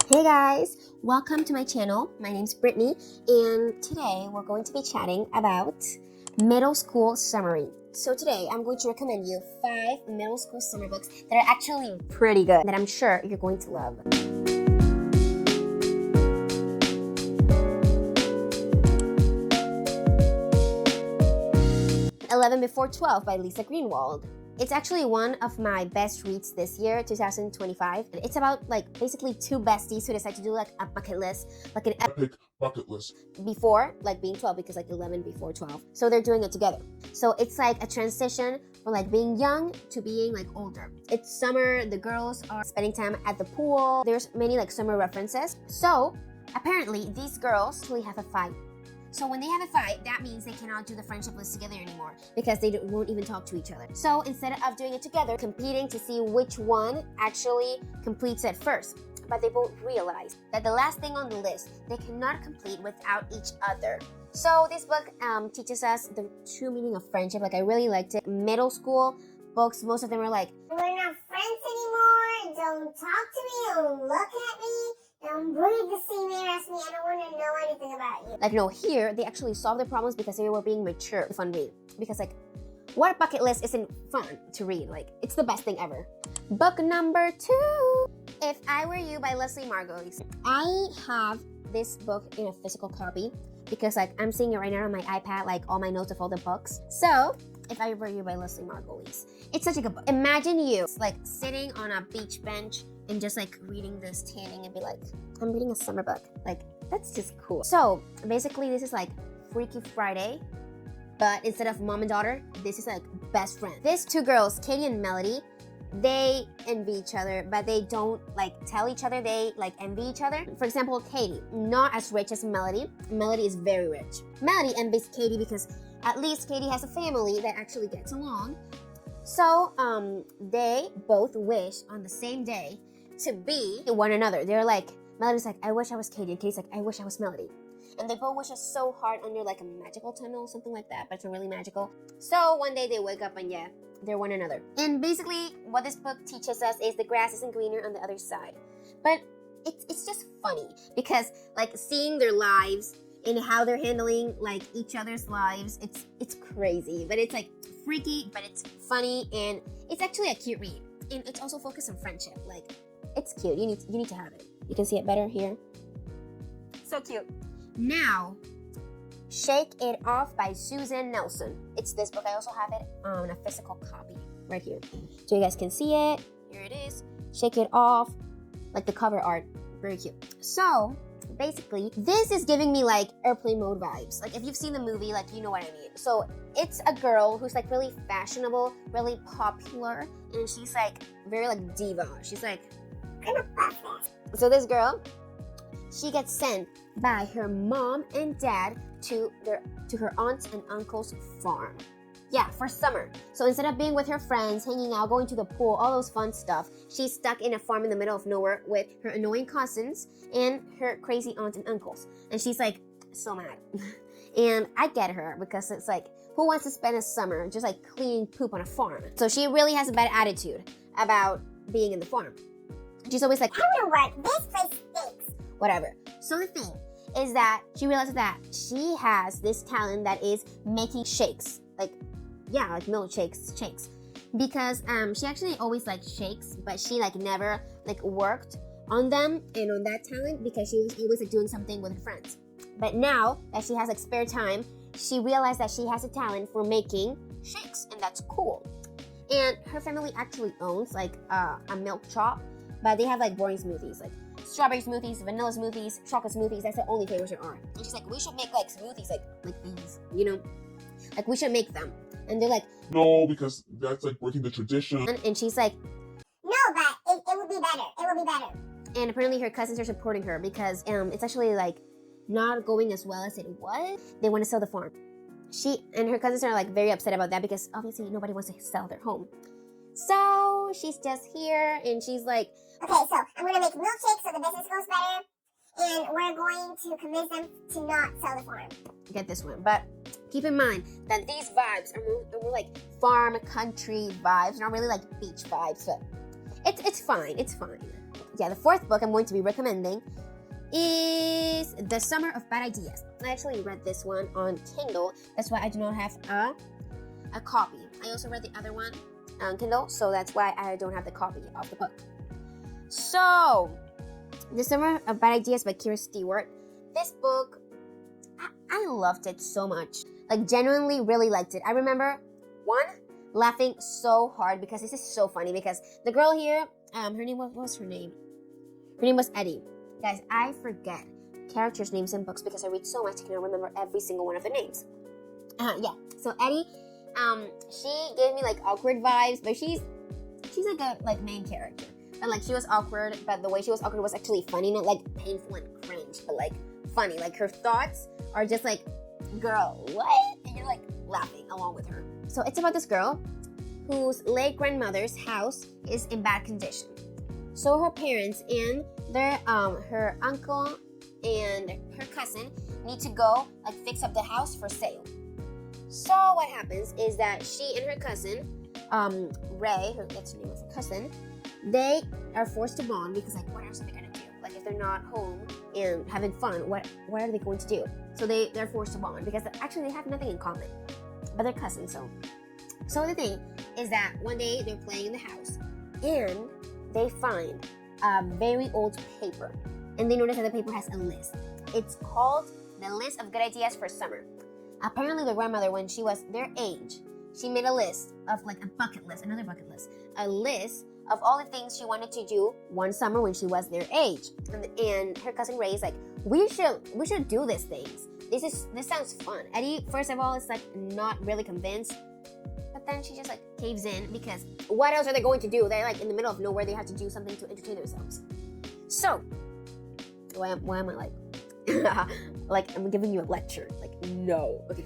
Hey guys, welcome to my channel. My name's Brittany, and today we're going to be chatting about middle school summary. So today I'm going to recommend you 5 middle school summer books that are actually pretty good, that I'm sure you're going to love. "11 Before 12" by Lisa Greenwald. It's actually one of my best reads this year, 2025. It's about basically two besties who decide to do a bucket list, an epic bucket list before being 12, because 11 before 12. So they're doing it together. So it's a transition from being young to being older. It's summer, the girls are spending time at the pool. There's many summer references. So apparently these girls actually have a fight. So when they have a fight, that means they cannot do the friendship list together anymore because they won't even talk to each other. So instead of doing it together, competing to see which one actually completes it first. But they both realize that the last thing on the list, they cannot complete without each other. So this book teaches us the true meaning of friendship. I really liked it. Middle school books, most of them are we're not friends anymore, don't talk to me, don't look at me, don't breathe the same air as me, I don't want to know anything about you. No, here they actually solved their problems because they were being mature. Fun read. Because what bucket list isn't fun to read? It's the best thing ever. Book number 2, If I Were You by Leslie Margolese. I have this book in a physical copy because I'm seeing it right now on my iPad, all my notes of all the books. So, If I Were You by Leslie Margolese. It's such a good book. Imagine you sitting on a beach bench and just reading this, tanning, and be I'm reading a summer book. That's just cool. So basically this is Freaky Friday, but instead of mom and daughter, this is best friend. These two girls, Katie and Melody, they envy each other, but they don't tell each other they envy each other. For example, Katie, not as rich as Melody. Melody is very rich. Melody envies Katie because at least Katie has a family that actually gets along. So they both wish on the same day to be one another. They're Melody's I wish I was Katie, and Katie's I wish I was Melody. And they both wish us so hard under a magical tunnel, something like that, but it's really magical. So one day they wake up and yeah, they're one another. And basically what this book teaches us is the grass isn't greener on the other side. But it's just funny because seeing their lives and how they're handling each other's lives, it's crazy. But it's freaky, but it's funny, and it's actually a cute read. And it's also focused on friendship. It's cute. You need to have it. You can see it better here. So cute. Now, Shake It Off by Susan Nelson. It's this book. I also have it on a physical copy right here. So you guys can see it. Here it is. Shake It Off. The cover art. Very cute. So, basically, this is giving me airplane mode vibes. If you've seen the movie, you know what I mean. So, it's a girl who's really fashionable, really popular, and she's very diva. She's I'm a buff. So this girl, she gets sent by her mom and dad to her aunt's and uncle's farm. Yeah, for summer. So instead of being with her friends, hanging out, going to the pool, all those fun stuff, she's stuck in a farm in the middle of nowhere with her annoying cousins and her crazy aunt and uncles. And she's so mad. And I get her because it's who wants to spend a summer just cleaning poop on a farm? So she really has a bad attitude about being in the farm. She's always I don't work, this place stinks. Whatever. So the thing is that she realizes that she has this talent that is making shakes. Milkshakes, shakes. Because she actually always liked shakes, but she never worked on them and on that talent because she was always doing something with her friends. But now that she has spare time, she realized that she has a talent for making shakes, and that's cool. And her family actually owns a milk shop, but they have boring smoothies, strawberry smoothies, vanilla smoothies, chocolate smoothies. That's the only flavors there are. And she's we should make smoothies like these, we should make them. And they're no, because that's breaking the tradition. And she's no, but it would be better. It would be better. And apparently her cousins are supporting her because it's actually not going as well as it was. They want to sell the farm. She and her cousins are very upset about that because obviously nobody wants to sell their home. So she's just here and she's okay, so I'm going to make milkshakes so the business goes better, and we're going to convince them to not sell the farm. Get this one, but keep in mind that these vibes are more farm country vibes, not really beach vibes, but it's fine. the fourth book I'm going to be recommending is The Summer of Bad Ideas. I actually read this one on Kindle. That's why I do not have a copy. I also read the other one on Kindle, so that's why I don't have the copy of the book. So, The Summer of Bad Ideas by Kira Stewart. This book, I loved it so much. Like, genuinely really liked it. I remember, laughing so hard because this is so funny because the girl here, her name, what was her name? Her name was Eddie. Guys, I forget characters' names in books because I read so much I cannot remember every single one of the names. So Eddie, she gave me like awkward vibes, but she's like a like main character. And like she was awkward, but the way she was awkward was actually funny, not like painful and cringe, but like funny. Like her thoughts are just like, girl, what? And you're like laughing along with her. So it's about this girl whose late grandmother's house is in bad condition. So her parents and her uncle and her cousin need to go like fix up the house for sale. So what happens is that she and her cousin, Ray, that's the name of her cousin, they are forced to bond because like what else are they gonna do? Like if they're not home and having fun, what are they going to do? So they're forced to bond because actually they have nothing in common, but they're cousins. So the thing is that one day they're playing in the house and they find a very old paper and they notice that the paper has a list. It's called The List of Good Ideas for Summer. Apparently the grandmother, when she was their age, she made a list of like another bucket list, a list of all the things she wanted to do one summer when she was their age. And her cousin Ray is like, we should do these things. This sounds fun. Eddie, first of all, is like not really convinced. But then she just like caves in because what else are they going to do? They're like in the middle of nowhere. They have to do something to entertain themselves. So, why am I like, like I'm giving you a lecture? Like, no. Okay.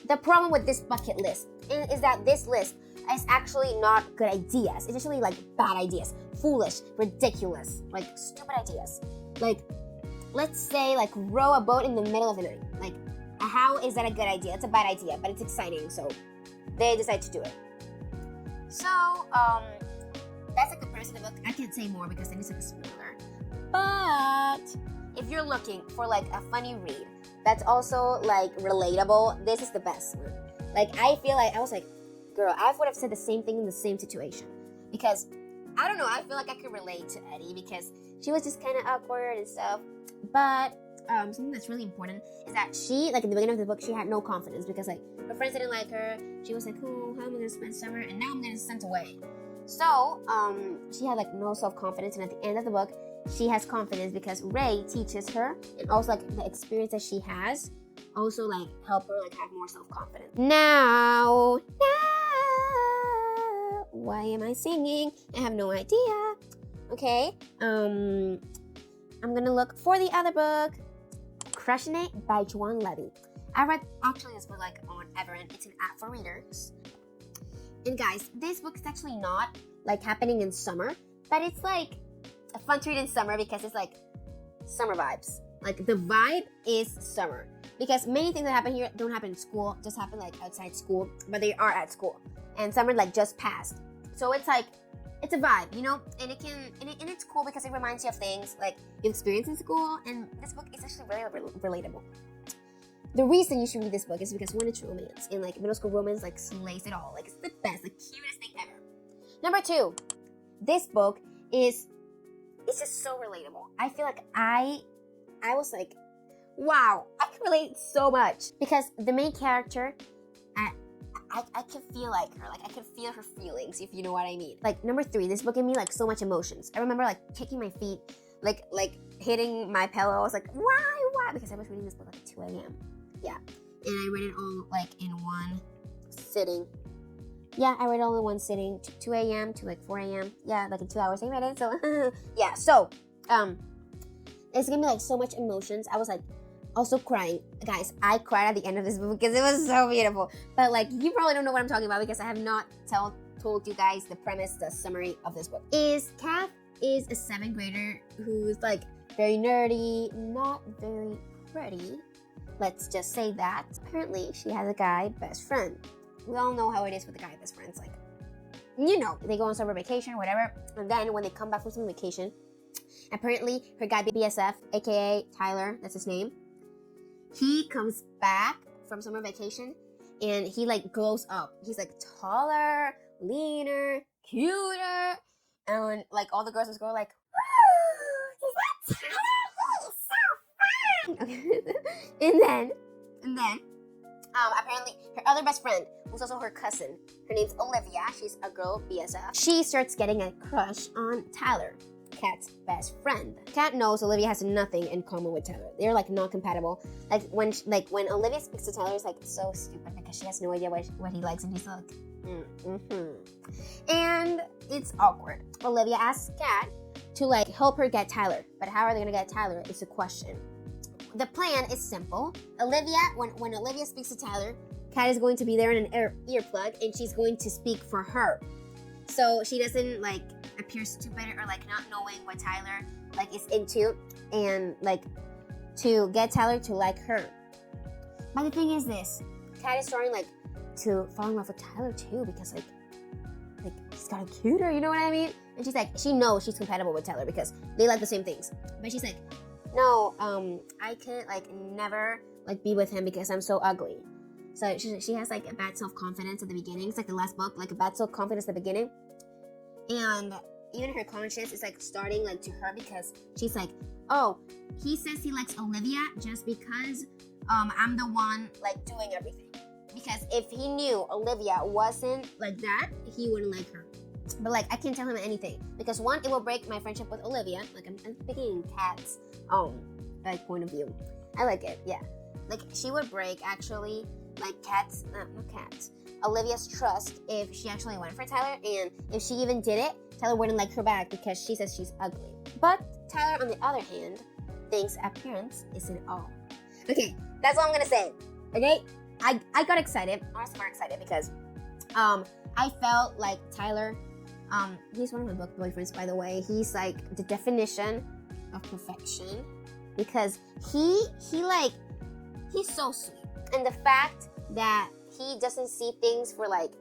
The problem with this bucket list is that this list is actually not good ideas. It's actually like bad ideas, foolish, ridiculous, like stupid ideas. Like, let's say like row a boat in the middle of the night. Like, how is that a good idea? It's a bad idea, but it's exciting, so they decide to do it. So, that's like the premise of the book. I can't say more because then it's like a spoiler. But if you're looking for like a funny read that's also like relatable, this is the best one. Like I feel like I was like, girl, I would have said the same thing in the same situation because I don't know, I feel like I could relate to Eddie because she was just kind of awkward and stuff. But something that's really important is that she, like in the beginning of the book, she had no confidence because like her friends didn't like her. She was like, oh, how am I gonna spend summer? And now I'm getting sent away. So she had like no self-confidence, and at the end of the book, she has confidence because Ray teaches her, and also like the experience that she has also like help her like have more self-confidence. Now, why am I singing? I have no idea. Okay, I'm gonna look for the other book, Crushing It by Joanne Levy. I read actually this book like on Everend. It's an app for readers. And guys, this book is actually not like happening in summer, but it's like a fun to read in summer because it's like summer vibes. Like the vibe is summer because many things that happen here don't happen in school, just happen like outside school, but they are at school. And summer like just passed. So it's like, it's a vibe, you know? And it's cool because it reminds you of things like you experience in school, and this book is actually very relatable. The reason you should read this book is because one, it's romance, and like middle school romance like slays it all. Like it's the best, the cutest thing ever. Number 2, this book it's just so relatable. I feel like I was like, wow, I can relate so much because the main character, I can feel like her. Like I can feel her feelings, if you know what I mean. Like number 3, this book gave me like so much emotions. I remember like kicking my feet, like hitting my pillow. I was like, why? Because I was reading this book like at 2 a.m. Yeah, and I read it all like in one sitting. Yeah, I read it all in one sitting, 2 a.m. to like 4 a.m. Yeah, like in 2 hours I read it. So yeah, so it's giving me like so much emotions. I was like also crying. Guys, I cried at the end of this book because it was so beautiful. But like you probably don't know what I'm talking about because I have not told you guys the premise, the summary of this book. Kath is a 7th grader who's like very nerdy, not very pretty. Let's just say that. Apparently, she has a guy best friend. We all know how it is with the guy best friends. Like, you know, they go on summer vacation or whatever. And then when they come back from summer vacation, Apparently, her guy BSF, aka Tyler, that's his name, he comes back from summer vacation and he like glows up. He's like taller, leaner, cuter, and like all the girls in school are like, Is that Tyler? He's so fun! Okay. and then, apparently her other best friend, who's also her cousin, her name's Olivia. She's a girl BSF. She starts getting a crush on Tyler, Kat's best friend. Kat knows Olivia has nothing in common with Tyler. They're like not compatible. Like when Olivia speaks to Tyler, it's like so stupid because she has no idea what he likes, and he's like, and it's awkward. Olivia asks Kat to like help her get Tyler, but how are they gonna get Tyler is the question. The plan is simple. Olivia, when Olivia speaks to Tyler, Kat is going to be there in an earplug, and she's going to speak for her, so she doesn't like appear stupid or like not knowing what Tyler like is into, and like to get Tyler to like her. But the thing is this, Kat is starting like to fall in love with Tyler too, because like he's kind of cuter, you know what I mean? And she's like, she knows she's compatible with Tyler because they like the same things, but she's like, no, I can't like never like be with him because I'm so ugly. So she has like a bad self-confidence at the beginning. It's like the last book, like a bad self-confidence at the beginning, and even her conscience is like starting like to her because she's like, oh, he says he likes Olivia just because I'm the one like doing everything. Because if he knew Olivia wasn't like that, he wouldn't like her. But like I can't tell him anything because one, it will break my friendship with Olivia. Like I'm speaking in Kat's like point of view. I like it, yeah. Like she would break actually like Olivia's trust if she actually went for Tyler, and if she even did it, Tyler wouldn't like her back because she says she's ugly. But Tyler, on the other hand, thinks appearance isn't all. Okay, that's all I'm gonna say. Okay, I got excited. I was super excited because I felt like Tyler, he's one of my book boyfriends, by the way. He's like the definition of perfection because he's so sweet, and the fact that he doesn't see things for like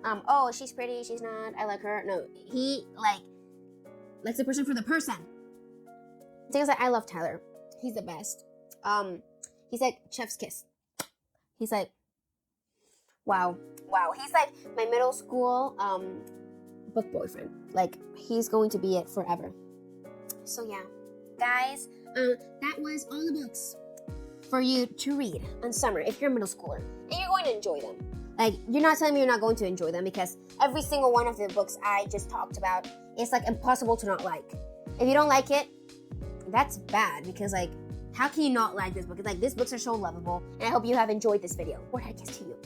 oh, she's pretty, she's not, I like her. No, he likes the person for the person. Because I love Tyler. He's the best. He's like chef's kiss. He's like, wow. He's like my middle school book boyfriend. Like he's going to be it forever. So yeah, guys, that was all the books for you to read on summer if you're a middle schooler and you're going to enjoy them. Like, you're not telling me you're not going to enjoy them because every single one of the books I just talked about is like impossible to not like. If you don't like it, that's bad because like, how can you not like this book? It's like, these books are so lovable, and I hope you have enjoyed this video. What did I guess to you?